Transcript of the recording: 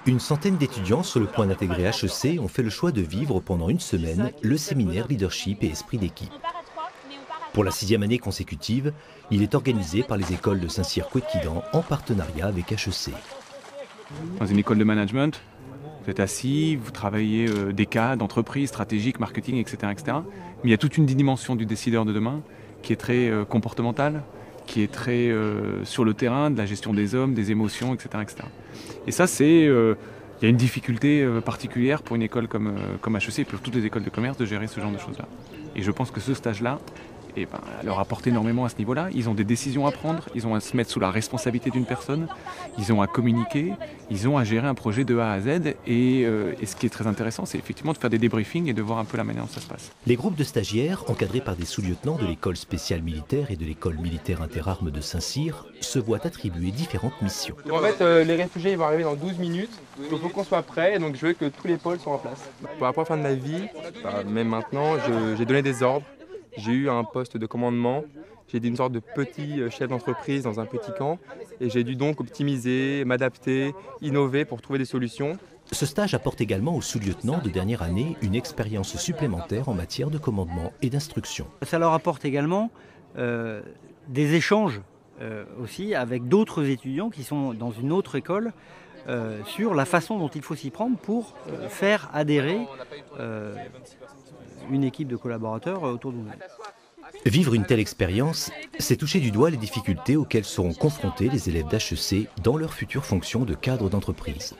Une centaine d'étudiants sur le point d'intégrer HEC ont fait le choix de vivre pendant une semaine le séminaire Leadership et Esprit d'équipe. Pour la 6e année consécutive, il est organisé par les écoles de Saint-Cyr-Couët-Quidan en partenariat avec HEC. Dans une école de management, vous êtes assis, vous travaillez des cas d'entreprise, stratégique, marketing, etc., etc. Mais il y a toute une dimension du décideur de demain qui est très comportementale, qui est très sur le terrain, de la gestion des hommes, des émotions, etc., etc. Et ça, il y a une difficulté particulière pour une école comme HEC et pour toutes les écoles de commerce de gérer ce genre de choses-là. Et je pense que ce stage-là, leur apporte énormément à ce niveau-là. Ils ont des décisions à prendre, ils ont à se mettre sous la responsabilité d'une personne, ils ont à communiquer, ils ont à gérer un projet de A à Z. Et ce qui est très intéressant, c'est effectivement de faire des débriefings et de voir un peu la manière dont ça se passe. Les groupes de stagiaires, encadrés par des sous-lieutenants de l'école spéciale militaire et de l'école militaire interarmes de Saint-Cyr, se voient attribuer différentes missions. En fait, les réfugiés ils vont arriver dans 12 minutes, donc il faut qu'on soit prêt, donc je veux que tous les pôles soient en place. Pour la première fin de ma vie, même maintenant, j'ai donné des ordres. J'ai eu un poste de commandement, j'ai été une sorte de petit chef d'entreprise dans un petit camp et j'ai dû donc optimiser, m'adapter, innover pour trouver des solutions. Ce stage apporte également aux sous-lieutenants de dernière année une expérience supplémentaire en matière de commandement et d'instruction. Ça leur apporte également des échanges aussi avec d'autres étudiants qui sont dans une autre école sur la façon dont il faut s'y prendre pour faire adhérer une équipe de collaborateurs autour de nous. Vivre une telle expérience, c'est toucher du doigt les difficultés auxquelles seront confrontés les élèves d'HEC dans leur future fonction de cadre d'entreprise.